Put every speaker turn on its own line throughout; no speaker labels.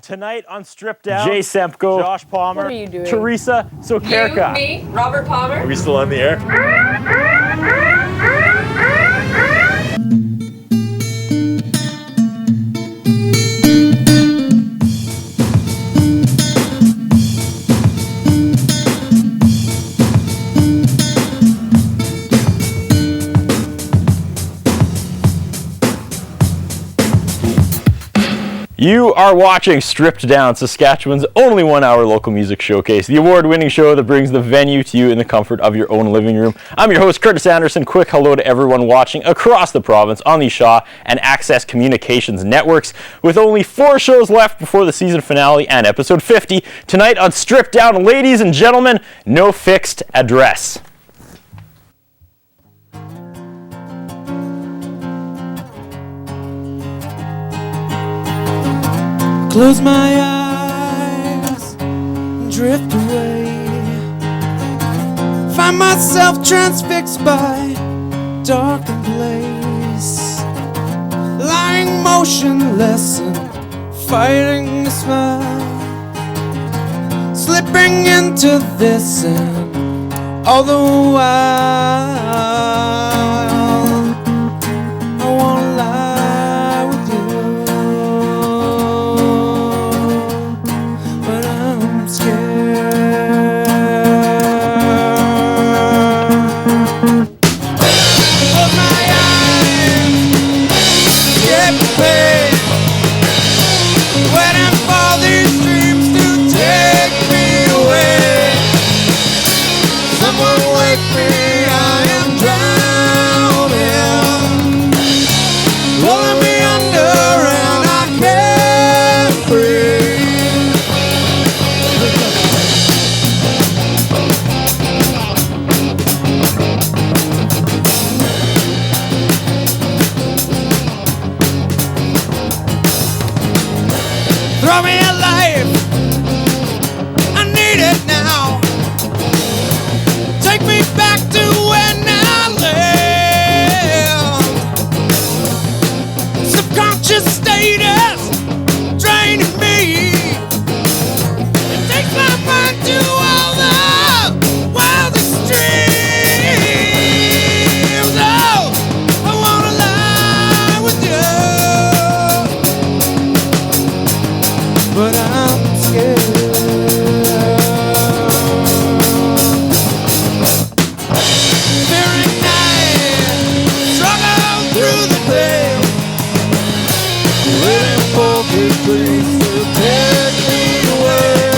Tonight on Stripped Down,
Jay Sempko,
Josh Palmer,
What are you doing?
Teresa Sokerka.
You, me, Robert Palmer.
Are we still on the air?
You are watching Stripped Down, Saskatchewan's only 1-hour local music showcase, the award-winning show that brings the venue to you in the comfort of your own living room. I'm your host, Curtis Anderson. Quick hello to everyone watching across the province on the Shaw and Access Communications networks. With only 4 shows left before the season finale and episode 50, tonight on Stripped Down, ladies and gentlemen, no fixed address.
Close my eyes and drift away. Find myself transfixed by darkened place, lying motionless and fighting a smile, slipping into this and all the while I wanna lie with you. Throw me a life, I need it now. Take me back to when I lived. Subconscious status draining me. It takes my mind to all the wild extremes. Oh, I wanna lie with you, but I'm scared. Fearing night, struggle through the day, waiting for this place to take me away.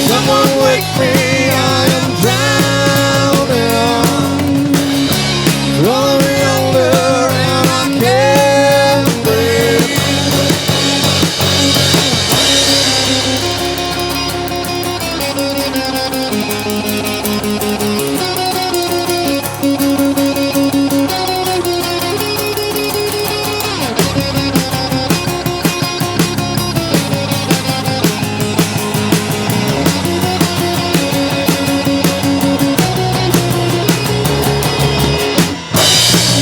Someone wake me, I am drowning. Rolling me under and I can't breathe.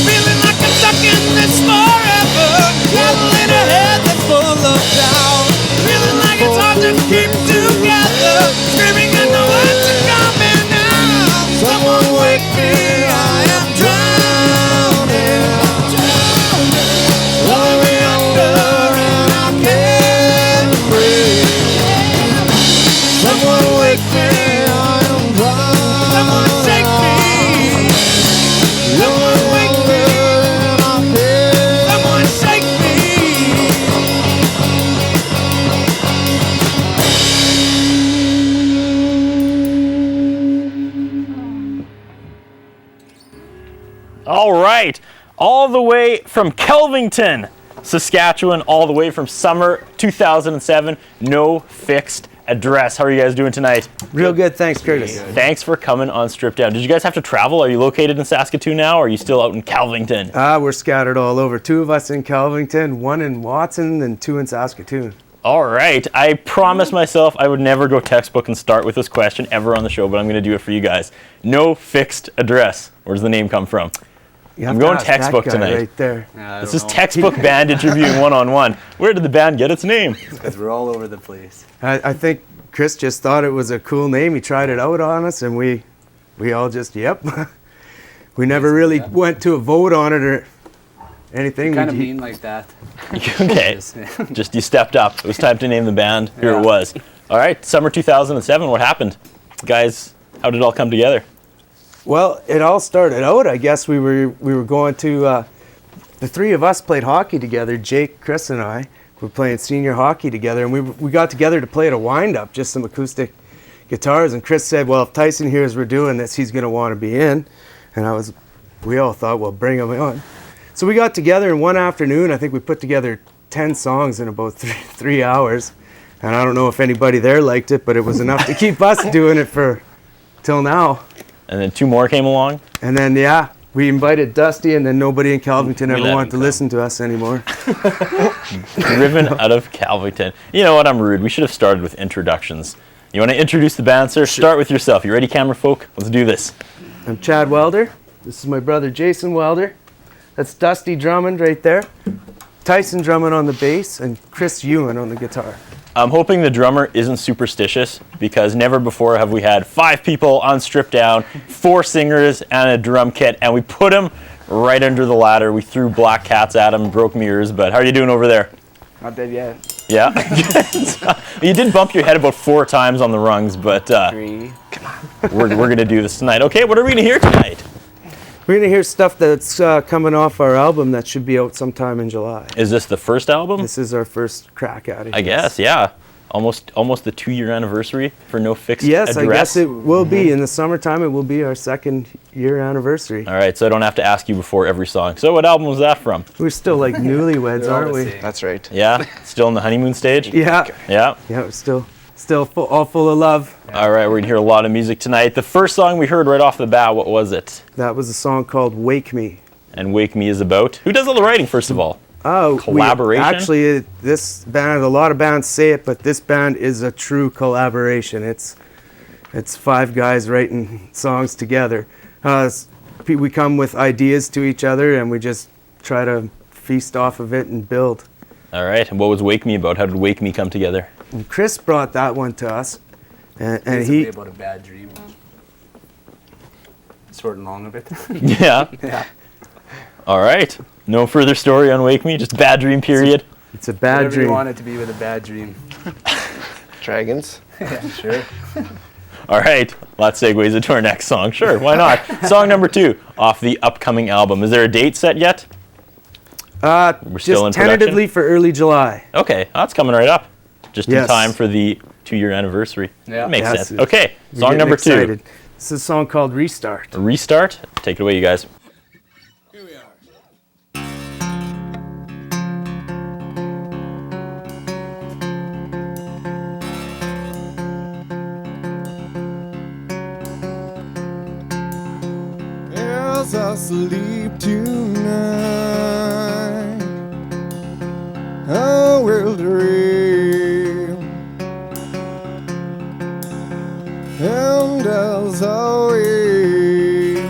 Feeling like I'm stuck in this forever, traveling ahead that's full of doubt. Feeling like it's hard to keep together, screaming at the words are coming out. Someone wake me, I am drowning. Rolling me under and I can't breathe. Someone wake me, I am drowning. Someone shake me. Someone wake me, and I can't. Someone shake me.
All right, all the way from Kelvington, Saskatchewan, all the way from summer 2007, no fixed address. How are you guys doing tonight?
Real good, thanks, Curtis.
Thanks for coming on Stripped Down. Did you guys have to travel? Are you located in Saskatoon now, or are you still out in Kelvington?
We're scattered all over. 2 of us in Kelvington, 1 in Watson, and 2 in Saskatoon.
All right, I promised myself I would never go textbook and start with this question ever on the show, but I'm going to do it for you guys. No fixed address. Where does the name come from?
You have
I'm
to
going
ask that
textbook
guy
tonight.
right there.
This is textbook band interviewing one-on-one. Where did the band get its name?
Because we're all over the place.
I think Chris just thought it was a cool name. He tried it out on us, and we all just, yep. We never really went to a vote on it or anything.
Kind of mean like that.
Okay, just you stepped up. It was time to name the band. Here it was. All right, summer 2007, what happened? Guys, how did it all come together?
Well, it all started out, I guess we were going to, the three of us played hockey together, Jake, Chris, and I. We were playing senior hockey together, and we got together to play at a wind-up, just some acoustic guitars, and Chris said, well, if Tyson hears we're doing this, he's going to want to be in. And we all thought, well, bring him on. So we got together, and one afternoon, I think we put together 10 songs in about 3 hours. And I don't know if anybody there liked it, but it was enough to keep us doing it for till now.
And then 2 more came along.
And then, yeah, we invited Dusty, and then nobody in Kelvington ever
let
wanted
him
to
come.
listen to us anymore.
Driven out of Kelvington. You know what, I'm rude. We should have started with introductions. You want to introduce the band, sir? Start with yourself. You ready, camera folk? Let's do this.
I'm Chad Welder. This is my brother Jason Welder. That's Dusty Drummond right there. Tyson Drummond on the bass, and Chris Ewan on the guitar.
I'm hoping the drummer isn't superstitious, because never before have we had 5 people on Stripped Down, 4 singers, and a drum kit, and we put them right under the ladder. We threw black cats at them, broke mirrors, but how are you doing over there?
Not dead yet.
Yeah? You did bump your head about 4 times on the rungs, but
3.
we're going to do this tonight. Okay, what are we going to hear tonight?
We're going to hear stuff that's coming off our album that should be out sometime in July.
Is this the first album?
This is our first crack at it.
I guess, yeah. Almost the 2-year anniversary for No Fixed
Yes,
Address.
I guess it will be. In the summertime, it will be our 2nd year anniversary.
All right, so I don't have to ask you before every song. So what album was that from?
We're still like newlyweds,
They're all
aren't
the
we?
same.
That's right.
Yeah? Still in the honeymoon stage?
Yeah.
Yeah.
Yeah, we're still all full of love.
All right, we're going to hear a lot of music tonight. The first song we heard right off the bat, what was it?
That was a song called Wake Me.
And Wake Me is about? Who does all the writing, first of all?
Oh,
Collaboration?
Actually, this band, a lot of bands say it, but this band is a true collaboration. It's 5 guys writing songs together. We come with ideas to each other, and we just try to feast off of it and build.
All right, and what was Wake Me about? How did Wake Me come together?
And Chris brought that one to us, and
It's
he
about a bad dream. Short and long of it.
Yeah.
Yeah.
All right. No further story on Wake Me, just bad dream period.
it's a bad
Whatever you
dream.
want it to be with a bad dream.
Dragons.
Yeah, sure.
All right, that segues into our next song. Sure, why not? Song number 2 off the upcoming album. Is there a date set yet? We're still in
Just tentatively for early July.
Okay, that's coming right up. Just in
Yes.
time for the 2-year anniversary.
Yeah.
That makes
Yes.
sense. Okay,
We're
song
getting
number
excited.
2.
This is a song called Restart.
Restart. Take it away, you guys.
Here we are. As I sleep tonight, I will dream, and as I wake,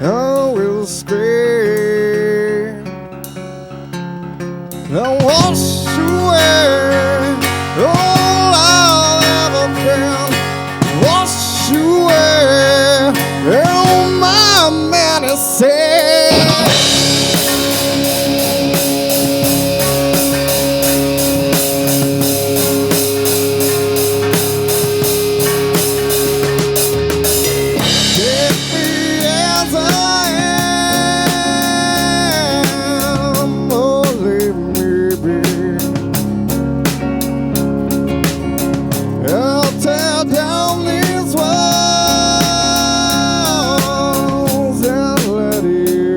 I will scream. I wash away all I've ever been. Wash away all my medicine. Take me as I am, or leave me be. I'll tear down these walls and let it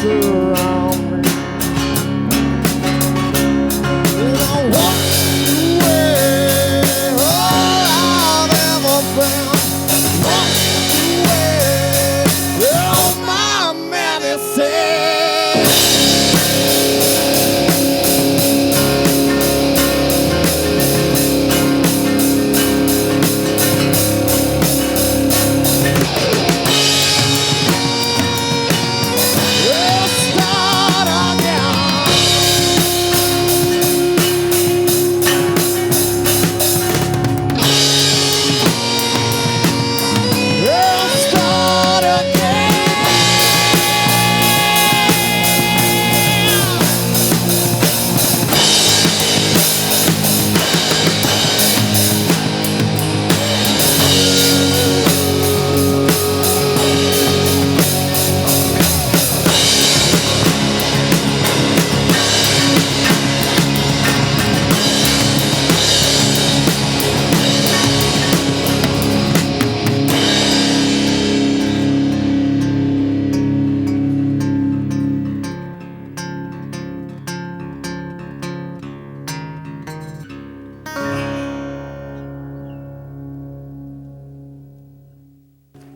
surround me. And I walk away all I've ever been. Walk away all my medicine. We'll start again. We'll start again.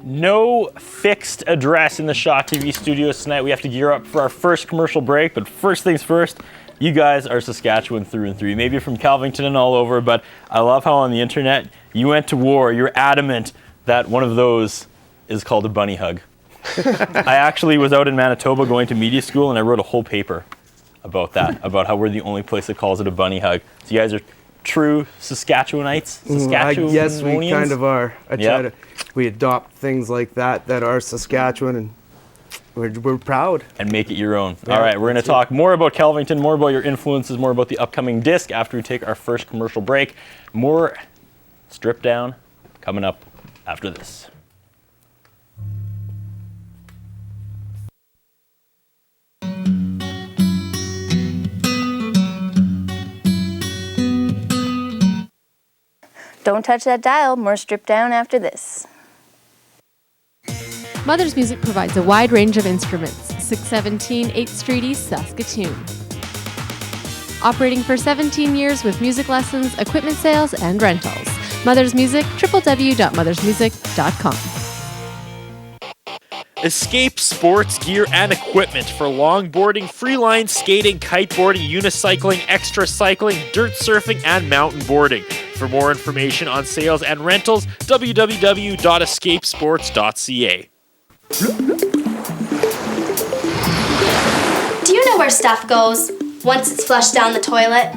No fixed address in the Shaw TV studios tonight. We have to gear up for our first commercial break, but first things first, you guys are Saskatchewan through and through. Maybe you're from Kelvington and all over, but I love how on the internet you went to war. You're adamant that one of those is called a bunny hug. I actually was out in Manitoba going to media school and I wrote a whole paper about that, about how we're the only place that calls it a bunny hug. So you guys are true Saskatchewanites? Saskatchewanians?
Yes, we kind of are.
Yep.
We adopt things like that are Saskatchewan, and we're proud.
And make it your own.
Yeah,
all right, we're going to
that's it.
talk more about Kelvington, more about your influences, more about the upcoming disc after we take our first commercial break. More Strip Down coming up after this.
Don't touch that dial, more Strip Down after this.
Mother's Music provides a wide range of instruments. 617 8th Street East, Saskatoon. Operating for 17 years with music lessons, equipment sales, and rentals. Mother's Music, www.mothersmusic.com.
Escape sports gear and equipment for longboarding, freeline skating, kiteboarding, unicycling, extra cycling, dirt surfing, and mountain boarding. For more information on sales and rentals, www.escapesports.ca.
Do you know where stuff goes once it's flushed down the toilet?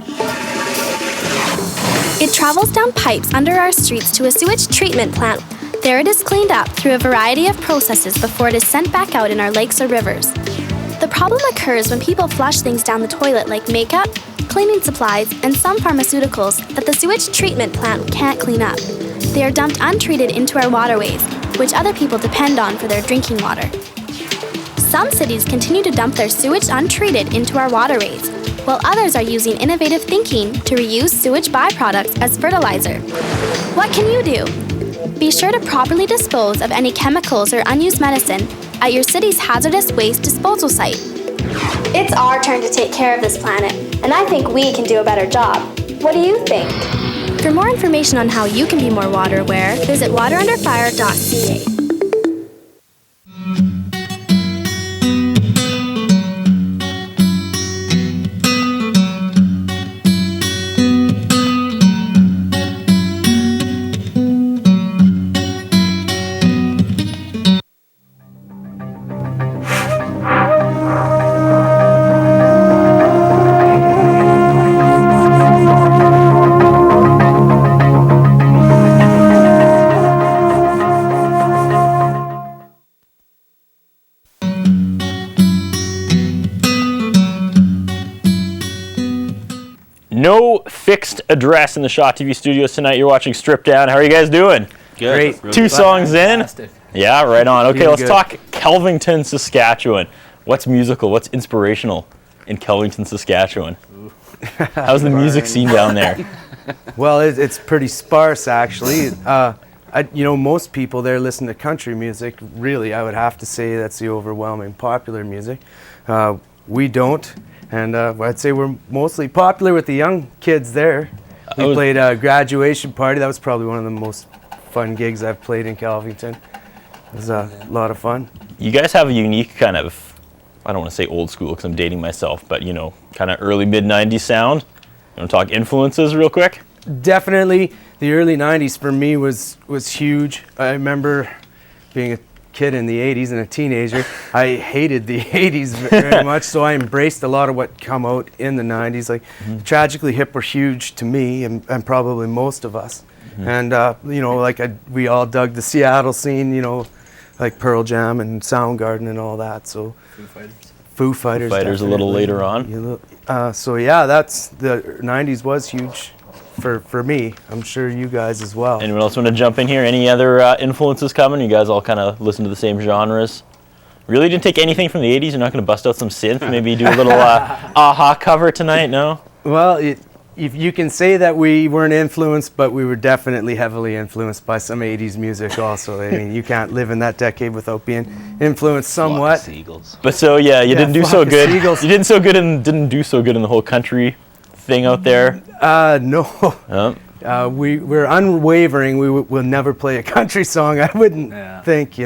It travels down pipes under our streets to a sewage treatment plant. There it is cleaned up through a variety of processes before it is sent back out in our lakes or rivers. The problem occurs when people flush things down the toilet like makeup, cleaning supplies, and some pharmaceuticals that the sewage treatment plant can't clean up. They are dumped untreated into our waterways, which other people depend on for their drinking water. Some cities continue to dump their sewage untreated into our waterways, while others are using innovative thinking to reuse sewage byproducts as fertilizer. What can you do? Be sure to properly dispose of any chemicals or unused medicine at your city's hazardous waste disposal site. It's our turn to take care of this planet, and I think we can do a better job. What do you think? For more information on how you can be more water aware, visit waterunderfire.ca.
No fixed address in the Shaw TV studios tonight. You're watching Strip Down. How are you guys doing?
Good.
Two songs in.
Fantastic.
Yeah, right on. Okay,
Feeling
let's
good.
talk Kelvington, Saskatchewan. What's musical? What's inspirational in Kelvington, Saskatchewan? How's the music scene down there?
Well, it's pretty sparse, actually. Most people there listen to country music. Really, I would have to say that's the overwhelming popular music. We don't. And I'd say we're mostly popular with the young kids there. We played a graduation party. That was probably one of the most fun gigs I've played in Kelvington. It was a lot of fun.
You guys have a unique kind of, I don't want to say old school because I'm dating myself, but kind of early mid-90s sound. You want to talk influences real quick?
Definitely the early 90s for me was huge. I remember being a kid in the 80s and a teenager. I hated the 80s very much, so I embraced a lot of what come out in the 90s. Like Tragically Hip were huge to me and probably most of us. And we all dug the Seattle scene, like Pearl Jam and Soundgarden and all that. So Foo Fighters
a little later on.
So yeah, that's the 90s was huge for me. I'm sure you guys as well.
Anyone else want to jump in here? Any other influences coming? You guys all kind of listen to the same genres? Really didn't take anything from the 80s? You're not going to bust out some synth? Maybe do a little Aha cover tonight? No?
Well, if you can say that we weren't influenced, but we were definitely heavily influenced by some 80s music also. I mean, you can't live in that decade without being influenced somewhat.
Seagulls.
But so, yeah, you didn't do so good.
Seagulls.
You didn't didn't do so good in the whole country thing out there?
No. We're unwavering. We'll never play a country song, I wouldn't think,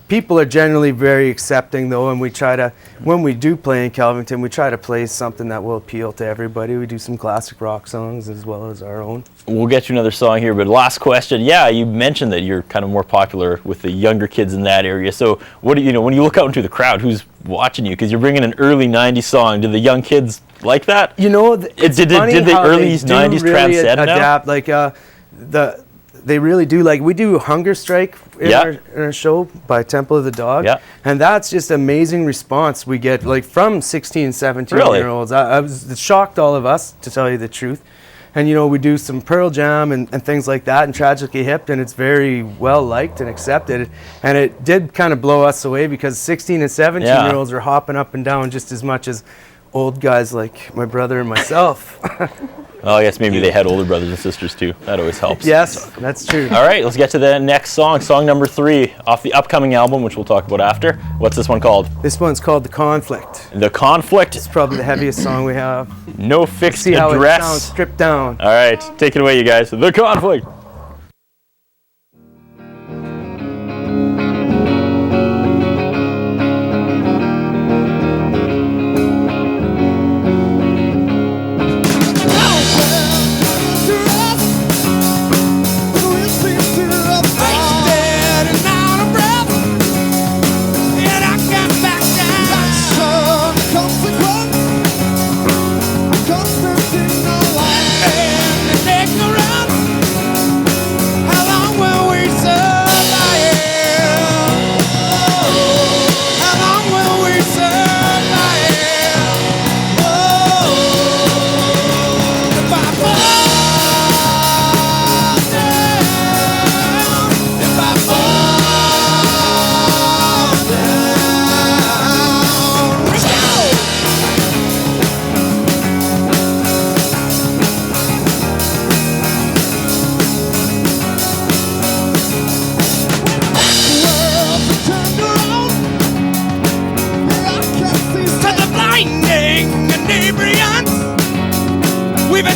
People are generally very accepting, though, and when we do play in Kelvington, we try to play something that will appeal to everybody. We do some classic rock songs as well as our own.
We'll get you another song here, but last question. Yeah, you mentioned that you're kind of more popular with the younger kids in that area. So, when you look out into the crowd, who's watching you? Because you're bringing an early 90s song. Do the young kids like that?
It's
did the early 90s
really
transcend
adapt. Now? They really do. Like, we do Hunger Strike in our show by Temple of the Dog.
Yeah.
And that's just amazing response we get, like, from 16, 17-year-olds. I was shocked, all of us, to tell you the truth. And, we do some Pearl Jam and things like that, and Tragically Hip, and it's very well liked and accepted. And it did kind of blow us away because 16 and 17-year-olds are hopping up and down just as much as old guys like my brother and myself.
Well, I guess maybe they had older brothers and sisters too. That always helps.
Yes, that's true.
All right, let's get to the next song. Song number 3 off the upcoming album, which we'll talk about after. What's this one called?
This one's called The Conflict.
The Conflict.
It's probably the heaviest song we have.
No fixed
See how
address.
it sounds stripped down.
All right, take it away, you guys. The Conflict.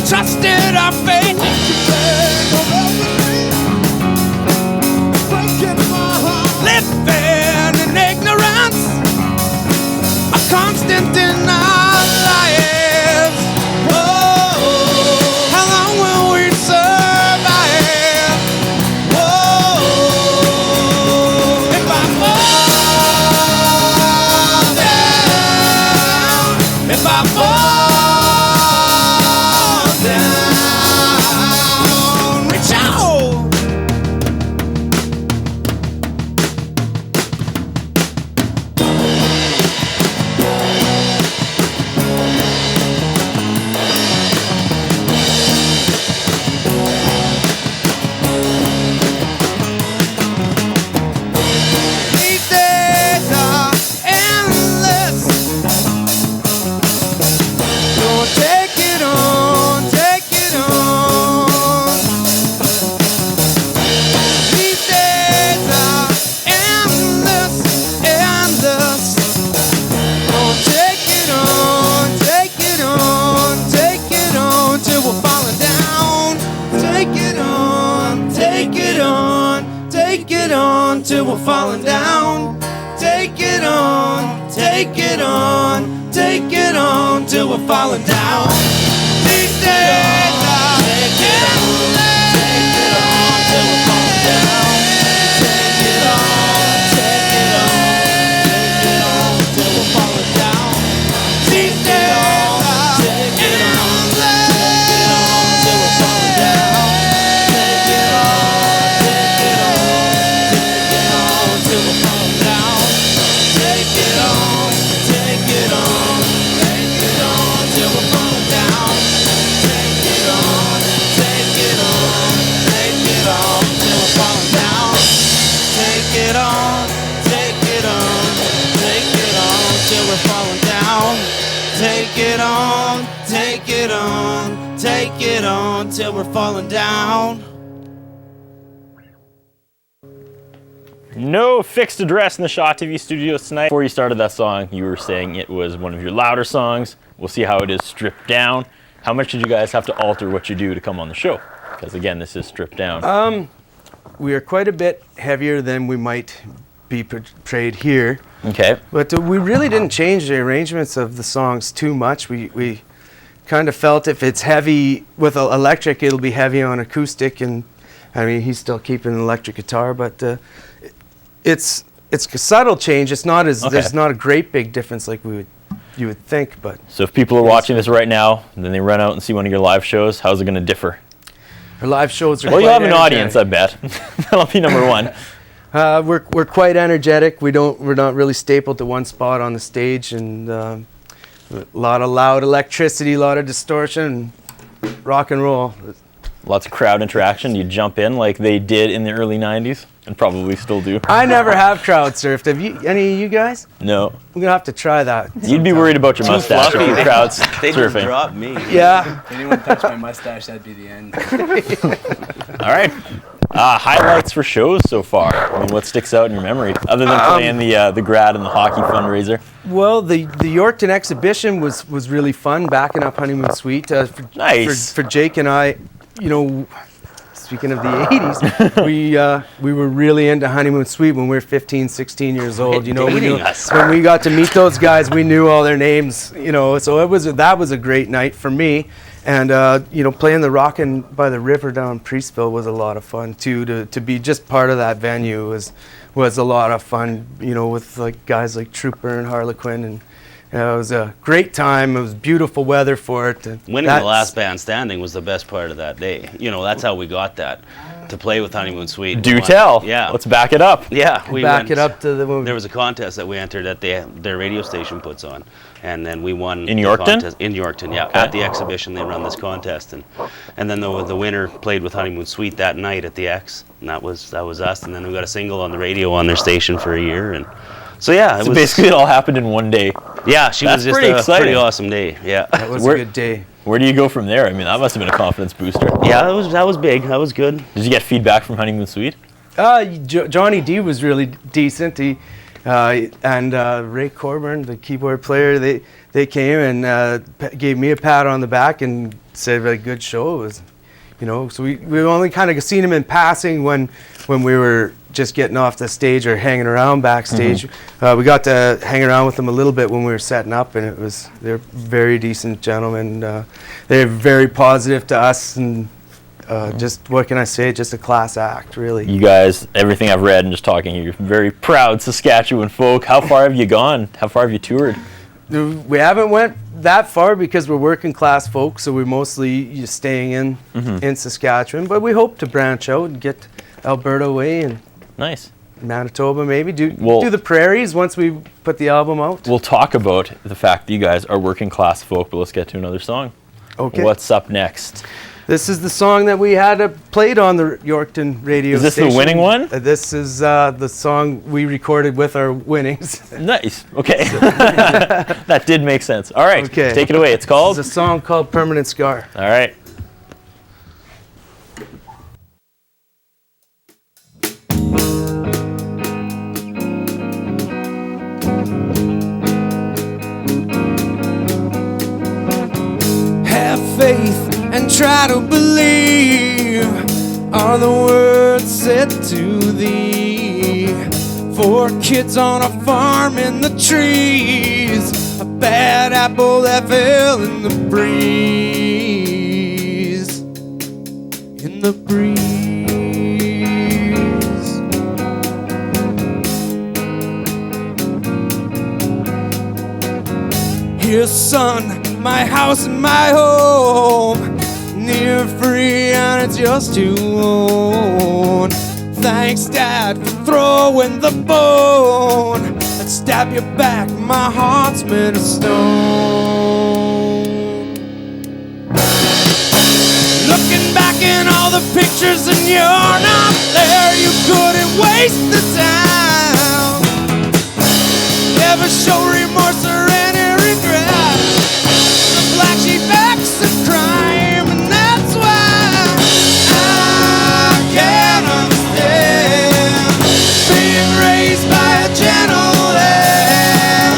Trusted our fate. Living in ignorance, a constant in our lives. Oh, how long will we survive? Oh, if I fall down, if I fall. on till we're falling down. Take it on, take it on, take it on till we're falling down. These days are endless. Take it on till we're falling down. Take it on, take it on, take it on till we're falling down. These days are endless. Take it on till we're falling down. Take it on, take it on, take it on till we're falling down. Take it on, take it on, take it on till we're falling down. Take it on, take it on, take it on till we're falling down. Take it on, take it on, take it on till we're falling down. Take it on, take it on, take it on till we're falling down.
No fixed address in the Shaw TV studios tonight. Before you started that song, you were saying it was one of your louder songs. We'll see how it is stripped down. How much did you guys have to alter what you do to come on the show? Because again, this is stripped down.
We are quite a bit heavier than we might be portrayed here.
Okay.
But we really didn't change the arrangements of the songs too much. We kind of felt if it's heavy with electric, it'll be heavy on acoustic. And I mean, he's still keeping an electric guitar, but it's a subtle change. It's not as there's not a great big difference like you would think. But
So if people are watching this right now, and then they run out and see one of your live shows, how's it going to differ?
our live shows are
Well,
quite
you'll have an
energetic.
audience, I bet. That'll be number one.
We're quite energetic. We're not really stapled to one spot on the stage, and a lot of loud electricity, a lot of distortion, and rock and roll.
Lots of crowd interaction. You jump in like they did in the early 90s, and probably still do.
I never have crowd surfed. Have you? Any of you guys?
No.
We're gonna have to try that.
You'd be worried about your mustache if you're crowd
They just
surfing.
dropped me.
Yeah.
If anyone touched my mustache, that'd be the end.
All right. Highlights for shows so far. I mean, what sticks out in your memory, other than playing the grad and the hockey fundraiser?
Well, the Yorkton exhibition was really fun. Backing up Honeymoon Suite.
Nice.
For Jake and I, you know. Speaking of the 80s, we were really into Honeymoon Suite when we were 15, 16 years old. You know, when we got to meet those guys, we knew all their names. You know, so that was a great night for me. And you know, playing the Rockin' by the River down in Priestville was a lot of fun too. To be just part of that venue was a lot of fun. You know, with like guys like Trooper and Harlequin, and it was a great time. It was beautiful weather for it.
Winning the last band standing was the best part of that day. You know, that's how we got that, to play with Honeymoon Suite.
Do tell.
Yeah.
Let's back it up.
Yeah. We
back it up to the movie.
There was a contest that we entered that their radio station puts on, and then we won.
In
the
Yorkton?
contest. In Yorkton, yeah.
Okay.
At the exhibition, they run this contest, and then the winner played with Honeymoon Suite that night at the X, and that was us. And then we got a single on the radio on their station for a year, and so yeah.
So basically, it all happened in one day.
Yeah, she
That's
was just
pretty
a
exciting.
pretty awesome day. Yeah.
That was a good day.
Where do you go from there? I mean, that must have been a confidence booster.
Yeah, that was big. That was good.
Did you get feedback from Honeymoon Suite?
Johnny D was really decent. And Ray Corburn, the keyboard player, they came and gave me a pat on the back and said, "A good show." It was, you know. So we only kind of seen him in passing when we were just getting off the stage or hanging around backstage.
Mm-hmm.
We got to hang around with them a little bit when we were setting up, and they're very decent gentlemen. They're very positive to us, and just what can I say? Just a class act, really.
You guys, everything I've read and just talking, you're very proud Saskatchewan folk. How far have you gone? How far have you toured?
We haven't went that far because we're working class folks, so we're mostly just staying in Saskatchewan. But we hope to branch out and get Alberta way and
Nice.
Manitoba maybe. Do the prairies once we put the album out.
We'll talk about the fact that you guys are working class folk, but let's get to another song.
Okay.
What's up next?
This is the song that we had played on the Yorkton radio
Is this
station.
the winning one?
This is the song we recorded with our winnings.
Nice. Okay. That did make sense. All right.
Okay.
Take it away. It's called?
It's a song called Permanent Scar.
All right.
Have faith and try to believe are the words said to thee. 4 kids on a farm in the trees. A bad apple that fell in the breeze. In the breeze. Here, son, my house and my home, near free and it's yours to own. Thanks, Dad, for throwing the bone. I'd stab your back, my heart's made of stone. Looking back in all the pictures and you're not there, you couldn't waste the time. Never show remorse or any regret. The black sheep acts of crime, and that's why I can't understand being raised by a gentle hand,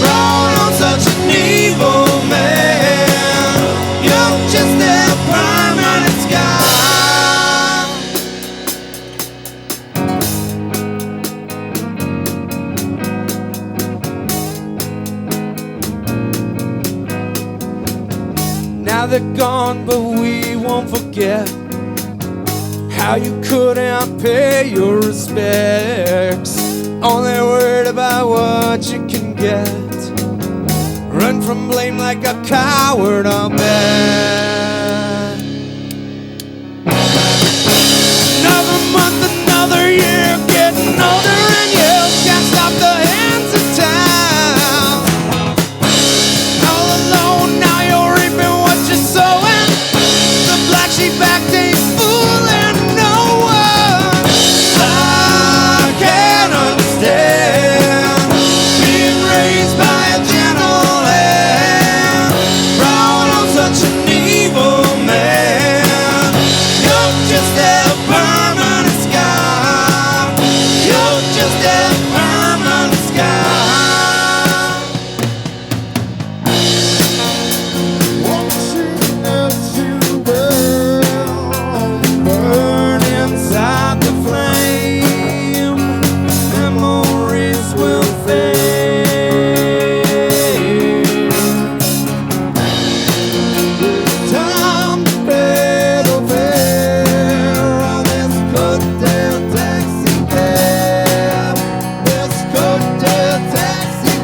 brought on such an evil man. You're just a permanent scar. Now they're gone, but we won't forget how you couldn't pay your respects. Only worried about what you can get. Run from blame like a coward, I'll bet. Another month, another year, getting older and you can't stop the hands of time. All alone, now you're reaping what you're sowing. The black sheep act ain't fooling no one. I can't understand being raised by a gentle hand, brought on such an evil man. You're just a permanent scar. You're just a permanent scar. Burn inside the flame, memories will fade. Time to pay the fare on this cocktail taxi cab. This cocktail taxi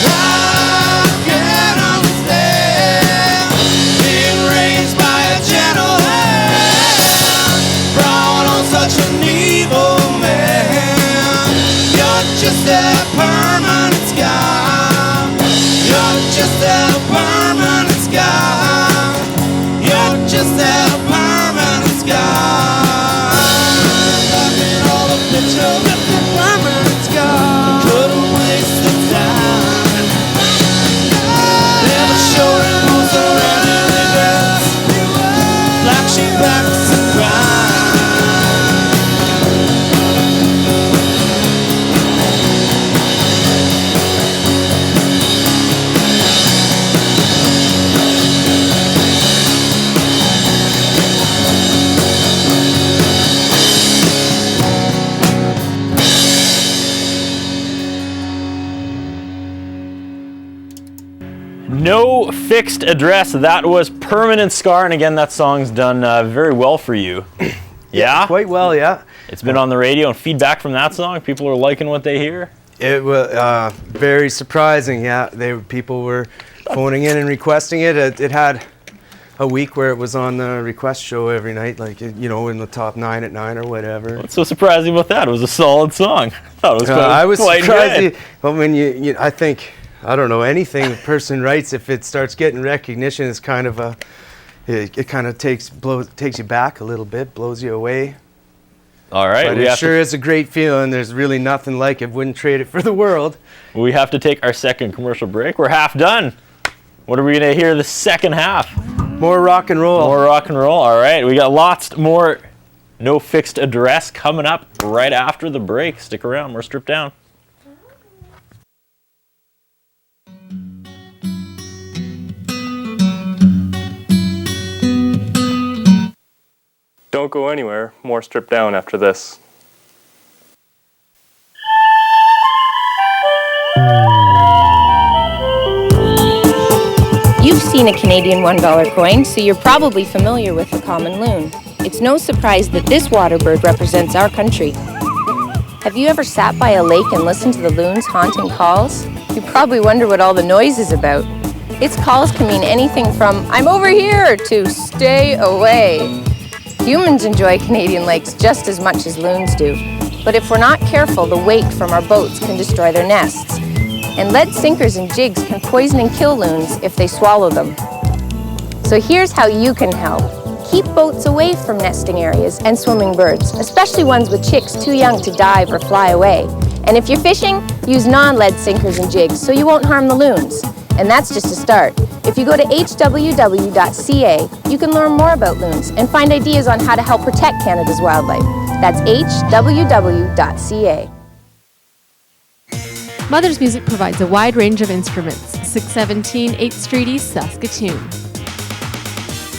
I can't understand being raised by a gentle hand, brought on such an evil man. You're just a permanent scar. You're just a permanent scar. You're just a permanent scar. Back in all the pictures, it's a permanent scar. Couldn't waste the time. Never show remorse or any regrets. Black sheep acts of crime.
No Fixed Address. That was Permanent Scar. And again, that song's done very well for you. Yeah?
Quite well, yeah.
It's been on the radio, and feedback from that song, people are liking what they hear.
It was very surprising, yeah. People were phoning in and requesting it. It had a week where it was on the request show every night, like, you know, in the top 9 at 9 or whatever.
What's so surprising about that? It was a solid song. I thought it was
I was
quite
surprised.
good.
But when I think, I don't know, anything a person writes, if it starts getting recognition, it's kind of a, it kind of takes you back a little bit, blows you away.
All right.
But it sure is a great feeling. There's really nothing like it. Wouldn't trade it for the world.
We have to take our second commercial break. We're half done. What are we going to hear the second half?
More rock and roll.
More rock and roll. All right, we got lots more No Fixed Address coming up right after the break. Stick around. More Stripped Down.
Don't go anywhere. More Stripped Down after this.
You've seen a Canadian $1 coin, so you're probably familiar with the common loon. It's no surprise that this water bird represents our country. Have you ever sat by a lake and listened to the loon's haunting calls? You probably wonder what all the noise is about. Its calls can mean anything from, "I'm over here," to "stay away." Humans enjoy Canadian lakes just as much as loons do. But if we're not careful, the weight from our boats can destroy their nests. And lead sinkers and jigs can poison and kill loons if they swallow them. So here's how you can help. Keep boats away from nesting areas and swimming birds, especially ones with chicks too young to dive or fly away. And if you're fishing, use non-lead sinkers and jigs so you won't harm the loons. And that's just a start. If you go to hww.ca, you can learn more about loons and find ideas on how to help protect Canada's wildlife. That's hww.ca.
Mother's Music provides a wide range of instruments. 617 8th Street East, Saskatoon.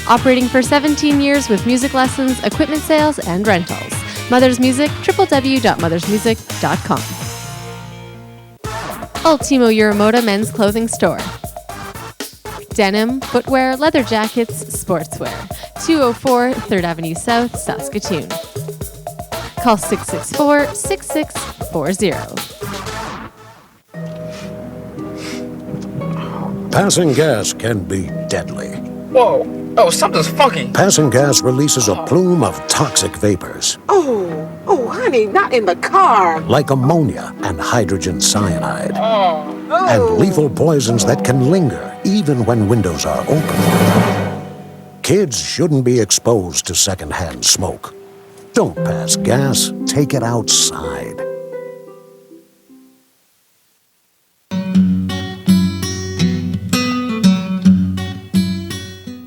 Operating for 17 years with music lessons, equipment sales, and rentals. Mother's Music, www.mothersmusic.com. Ultimo Uramoda Men's Clothing Store. Denim, footwear, leather jackets, sportswear. 204 3rd Avenue South, Saskatoon. Call 664-6640.
Passing gas can be deadly.
Whoa. Oh, something's funky.
Passing gas releases a plume of toxic vapors.
Oh, honey, not in the car.
Like ammonia and hydrogen cyanide.
Oh.
And lethal poisons that can linger even when windows are open. Kids shouldn't be exposed to secondhand smoke. Don't pass gas, take it outside.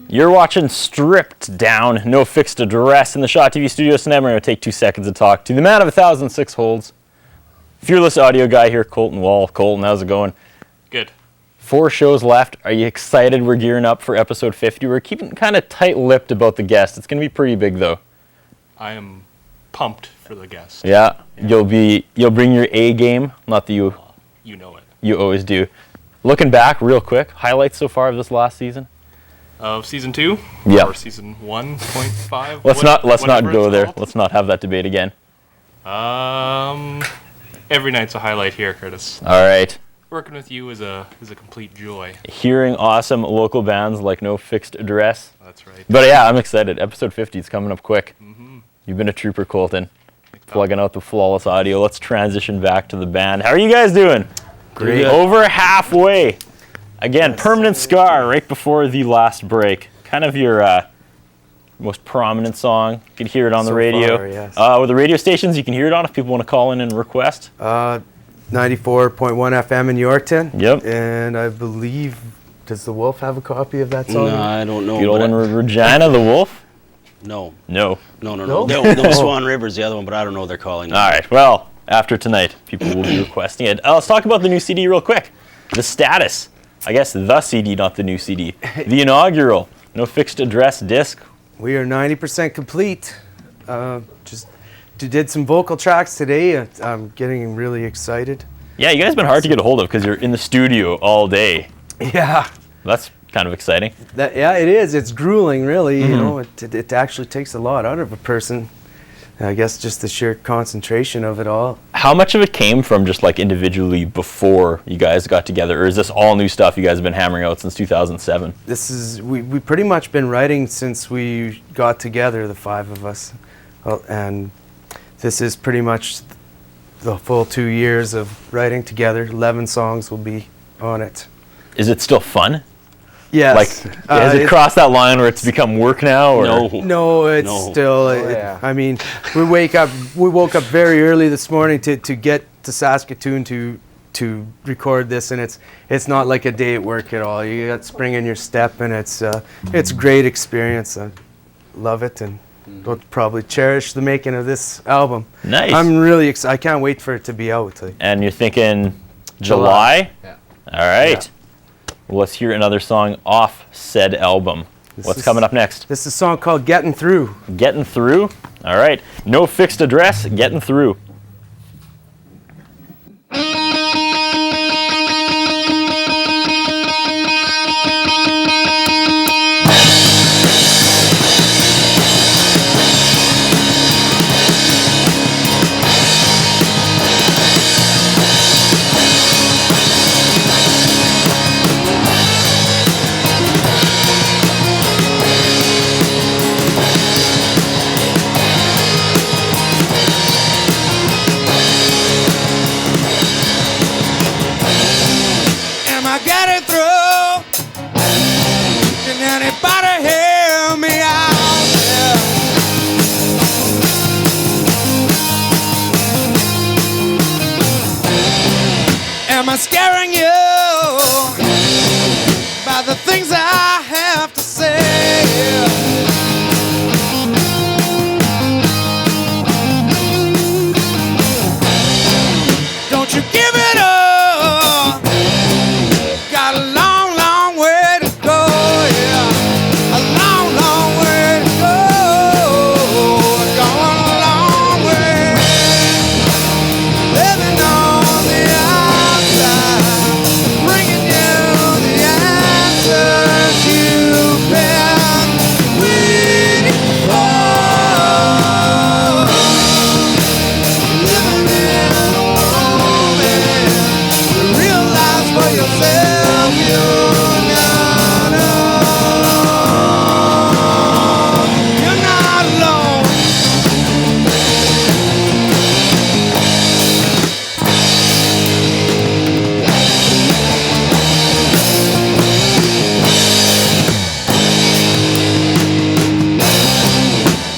You're watching Stripped Down, No Fixed Address in the Shaw TV studios tonight. We're going to take 2 seconds to talk to the man of 1,006 holds, fearless audio guy here, Colton Wall. Colton, how's it going?
Good.
4 shows left. Are you excited? We're gearing up for episode 50. We're keeping kind of tight-lipped about the guest. It's going to be pretty big, though.
I am pumped for the guest.
Yeah. You'll bring your A game. Not that you
know it.
You always do. Looking back, real quick, highlights so far of this last season.
Of season 2?
Yeah.
Or season 1.5?
Let's not go there. Let's not have that debate again.
Every night's a highlight here, Curtis.
All right.
Working with you is a complete joy.
Hearing awesome local bands like No Fixed Address.
That's right.
But yeah, I'm excited. Episode 50 is coming up quick. Mm-hmm. You've been a trooper, Colton. Plugging out the flawless audio. Let's transition back to the band. How are you guys doing?
Great.
Over halfway. Again, yes. Permanent Scar right before the last break. Kind of your most prominent song. You can hear it on the radio.
Far, yes.
With the radio stations, you can hear it on if people want to call in and request.
94.1 FM in Yorkton.
Yep.
And I believe, does the Wolf have a copy of that song?
No, I don't know.
Good old Regina, the Wolf?
No.
No.
No. No, Swan River's the other one, but I don't know what they're calling it.
All right. Well, after tonight, people will be requesting it. Let's talk about the new CD real quick. The status. I guess the CD, not the new CD. The inaugural No Fixed Address disc.
We are 90% complete. Just did some vocal tracks today. I'm getting really excited.
Yeah, you guys have been hard to get a hold of because you're in the studio all day.
Yeah.
That's kind of exciting.
Yeah, it is. It's grueling, really. Mm-hmm. You know, it actually takes a lot out of a person. I guess just the sheer concentration of it all.
How much of it came from just like individually before you guys got together, or is this all new stuff you guys have been hammering out since 2007?
We pretty much been writing since we got together, the 5 of us, and this is pretty much the full 2 years of writing together. 11 songs will be on it.
Is it still fun?
Yes.
Like, has it crossed that line where it's become work now? Or?
No, it's still. I mean, we woke up very early this morning to get to Saskatoon to to record this, and it's not like a day at work at all. You got spring in your step, and it's a great experience. I love it, and we'll probably cherish the making of this album.
Nice.
I'm really excited. I can't wait for it to be out.
And you're thinking July?
Yeah.
All right. Well, let's hear another song off said album. What's coming up next?
This is a song called Getting Through.
Getting Through? All right. No fixed address, Getting Through.
Am I scaring you by the things I have to say? Don't you give it up. Got a long, long way to go, yeah. A long, long way to go. Going a long way. Living on the outside, bringing you the answers you've been waiting for. Living in a moment, realize for yourself you're not alone. You're not alone.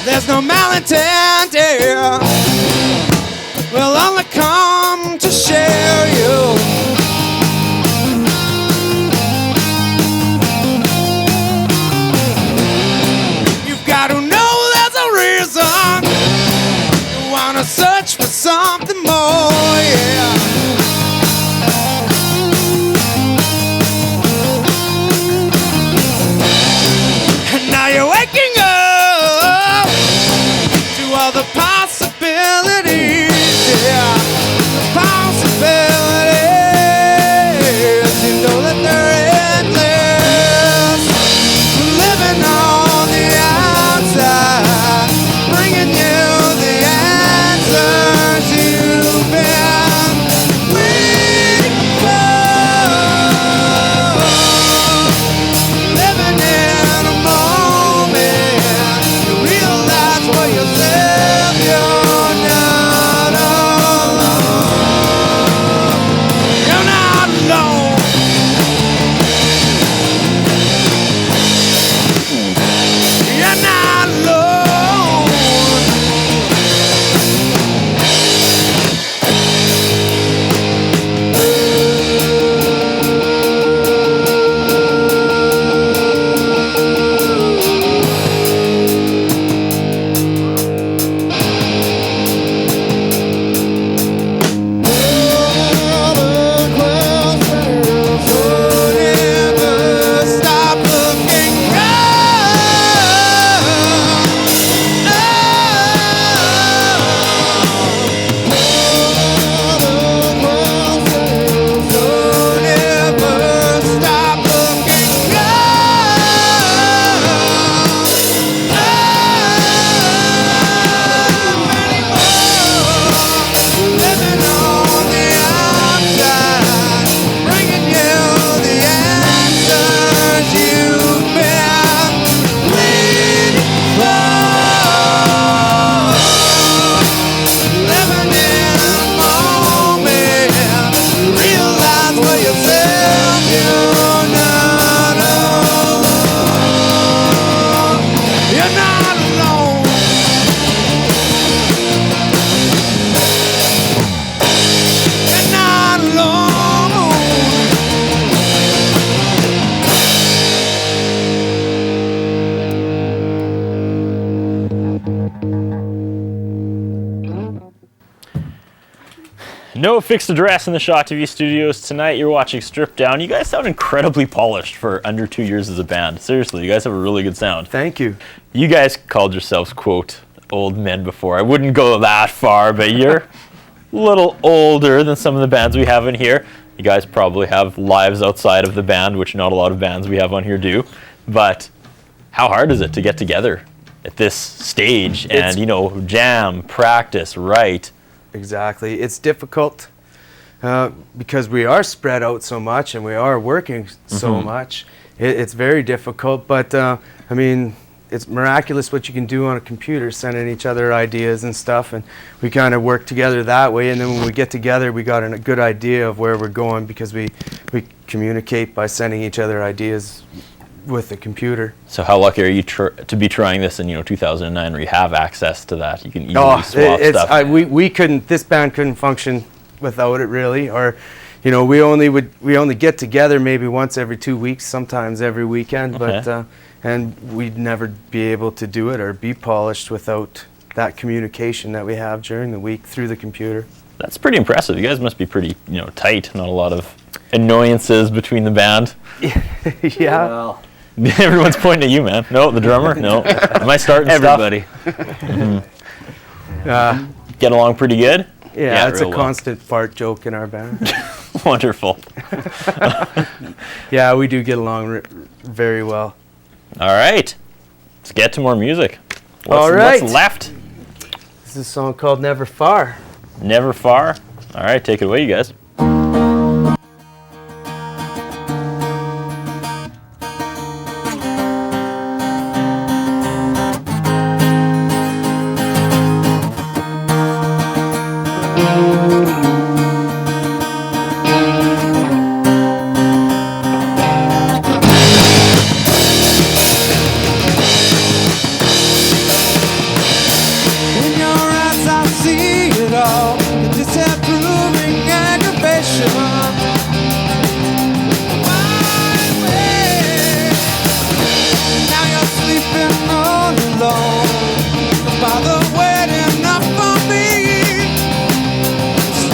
There's no malintent here. We'll only come to share you. You've got to know there's a reason. You wanna search for something more, yeah. And now you're waking up to all the possibilities, yeah. The possibilities.
No fixed address in the Shaw TV studios tonight. You're watching Stripped Down. You guys sound incredibly polished for under 2 years as a band. Seriously, you guys have a really good sound.
Thank you.
You guys called yourselves, quote, old men before. I wouldn't go that far, but you're a little older than some of the bands we have in here. You guys probably have lives outside of the band, which not a lot of bands we have on here do. But how hard is it to get together at this stage and, jam, practice, write?
Exactly. It's difficult because we are spread out so much and we are working so much. It's very difficult, but it's miraculous what you can do on a computer, sending each other ideas and stuff, and we kind of work together that way, and then when we get together we got a good idea of where we're going because we communicate by sending each other ideas with the computer.
So how lucky are you to be trying this in 2009 where you have access to that? You can easily swap stuff.
We couldn't. This band couldn't function without it really. Or, we only get together maybe once every 2 weeks, sometimes every weekend.
Okay.
But and we'd never be able to do it or be polished without that communication that we have during the week through the computer.
That's pretty impressive. You guys must be pretty tight. Not a lot of annoyances between the band.
Yeah.
Well,
Everyone's pointing at you, man. No, the drummer? No. Am I starting
Everybody.
stuff? Get along pretty good?
Yeah, it's a
real well.
constant fart joke in our band.
Wonderful.
Yeah, we do get along very well.
All right. Let's get to more music.
All right.
What's left?
This is a song called Never Far.
Never Far. All right, take it away, you guys.
In your eyes I see it all, the disapproving aggravation. My way. Now you're sleeping all alone. No bother waiting up for me. Just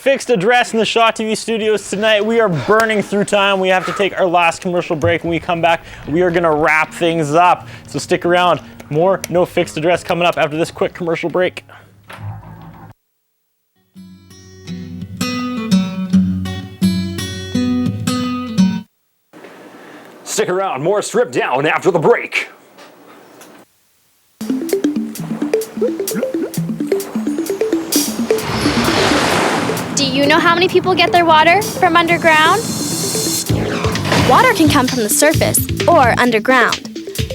fixed address in the Shaw TV studios tonight. We are burning through time. We have to take our last commercial break. When we come back, we are going to wrap things up. So stick around. More No Fixed Address coming up after this quick commercial break. Stick around. More Strip Down after the break.
Do you know how many people get their water from underground? Water can come from the surface or underground.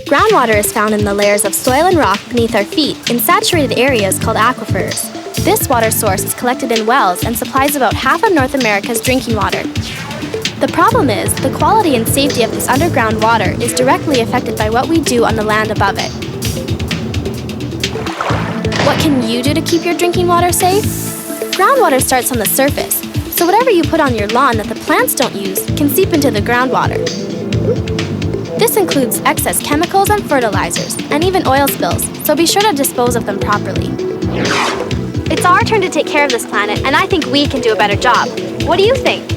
Groundwater is found in the layers of soil and rock beneath our feet in saturated areas called aquifers. This water source is collected in wells and supplies about half of North America's drinking water. The problem is, the quality and safety of this underground water is directly affected by what we do on the land above it. What can you do to keep your drinking water safe? Groundwater starts on the surface, so whatever you put on your lawn that the plants don't use can seep into the groundwater. This includes excess chemicals and fertilizers, and even oil spills, so be sure to dispose of them properly. It's our turn to take care of this planet, and I think we can do a better job. What do you think?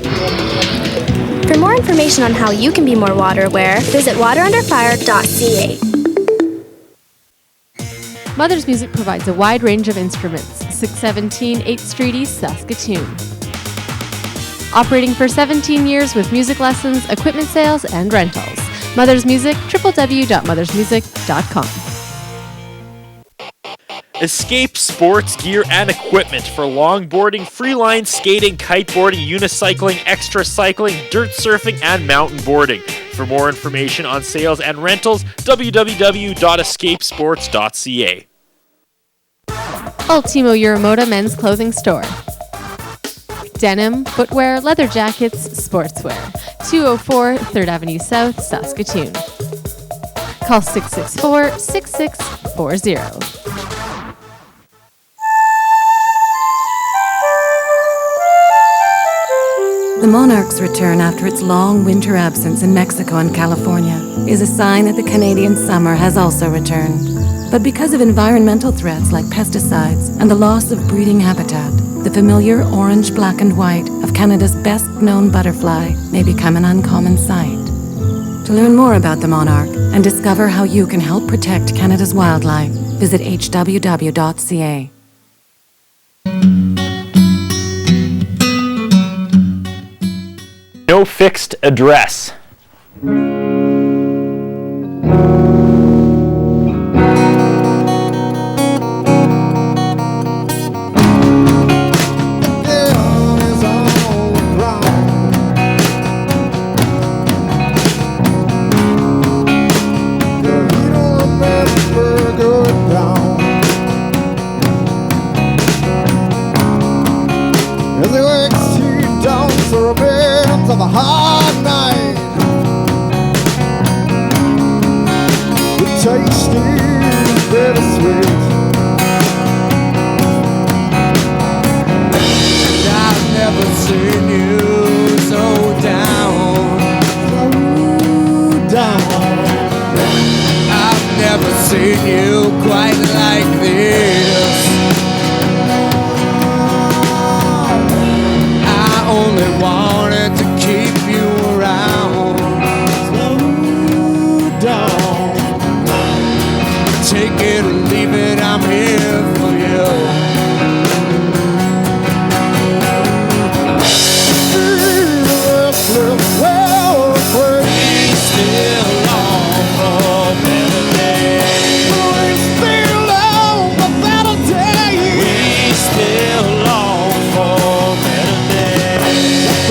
For more information on how you can be more water aware, visit waterunderfire.ca.
Mother's Music provides a wide range of instruments. 617 8th Street East, Saskatoon. Operating for 17 years with music lessons, equipment sales, and rentals. Mother's Music, www.mothersmusic.com.
Escape sports gear and equipment for longboarding, freeline skating, kiteboarding, unicycling, extra cycling, dirt surfing, and mountain boarding. For more information on sales and rentals, www.escapesports.ca.
Ultimo Uramoda Men's Clothing Store. Denim, footwear, leather jackets, sportswear. 204 3rd Avenue South, Saskatoon. Call 664-6640.
The monarch's return after its long winter absence in Mexico and California is a sign that the Canadian summer has also returned. But because of environmental threats like pesticides and the loss of breeding habitat, the familiar orange, black and white of Canada's best-known butterfly may become an uncommon sight. To learn more about the monarch and discover how you can help protect Canada's wildlife, visit hww.ca.
No Fixed Address.
Of a hard night, the taste is bittersweet. And I've never seen you so down, I've never seen you quite like this. I only wanted to keep you around. Slow down. Take it or leave it, I'm here for you. We still long for better days. We still long for better days. We still long for better days.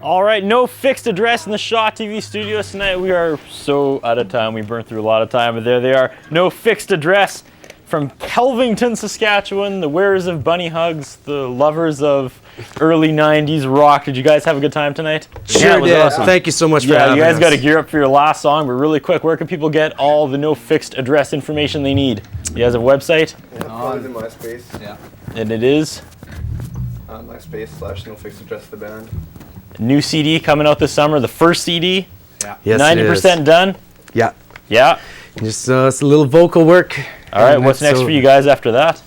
All right, no fixed address in the Shaw TV studios tonight. We are so out of time. We burned through a lot of time, but there they are. No fixed address from Kelvington, Saskatchewan, the wearers of bunny hugs, the lovers of early 90s rock. Did you guys have a good time tonight?
Sure
it was
did.
awesome.
Thank you so much for having us.
You guys got to gear up for your last song, but really quick, where can people get all the no fixed address information they need? You guys have a website?
Yeah, probably the MySpace.
Yeah.
And it is?
MySpace/no fixed address the band.
New CD coming out this summer, the first CD.
Yeah.
Yes,
90% done.
Yeah.
Yeah.
Just it's a little vocal work.
All right, what's next for you guys after that?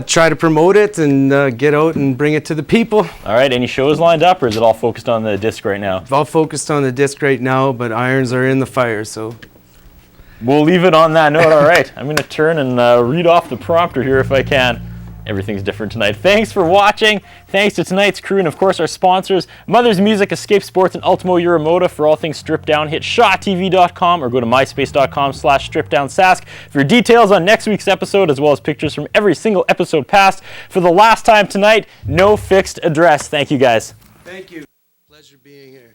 Try to promote it and get out and bring it to the people.
All right, any shows lined up, or is it all focused on the disc right now?
It's all focused on the disc right now, but irons are in the fire, so.
We'll leave it on that note. All right, I'm going to turn and read off the prompter here if I can. Everything's different tonight. Thanks for watching. Thanks to tonight's crew and, of course, our sponsors, Mother's Music, Escape Sports, and Ultimo Euromotive. For all things stripped down, hit shawtv.com or go to myspace.com/stripdownsask for details on next week's episode, as well as pictures from every single episode past. For the last time tonight, no fixed address. Thank you, guys.
Thank you. Pleasure being here.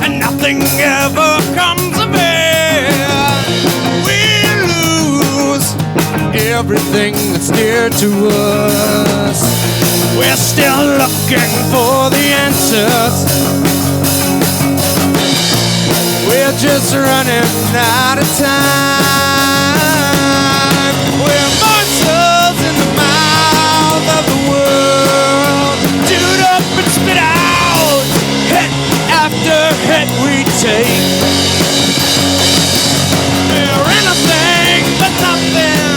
And nothing ever comes of it. We lose everything that's dear to us. We're still looking for the answers. We're just running out of time. We're morsels in the mouth of the world, chewed up and spit out. Hit after hit we take. We're anything but nothing,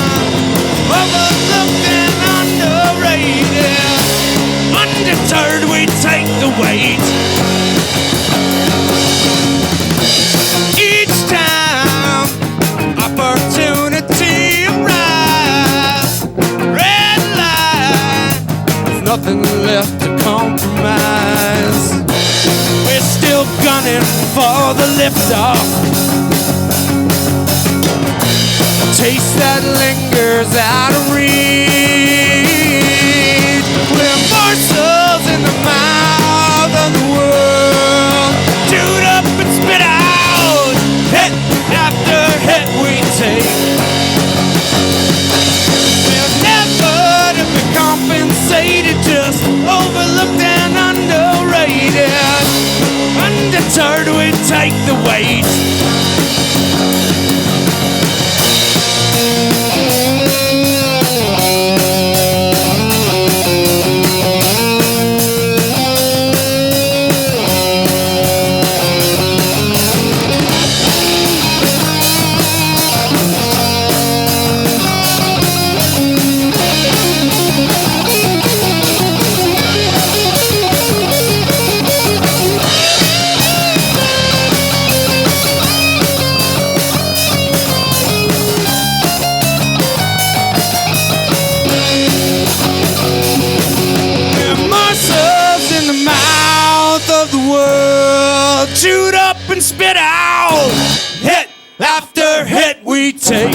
overlooked and underrated. Undeterred we take the weight. Each time opportunity arrives, red light, there's nothing left to compromise. We're still gunning for the liftoff, a taste that lingers out of reach. We're morsels in the mouth of the world, chewed up and spit out. Hit after hit we take. We're never to be compensated, just overlooked and underrated. Undeterred we take the weight. Chewed up and spit out. Hit after hit we take.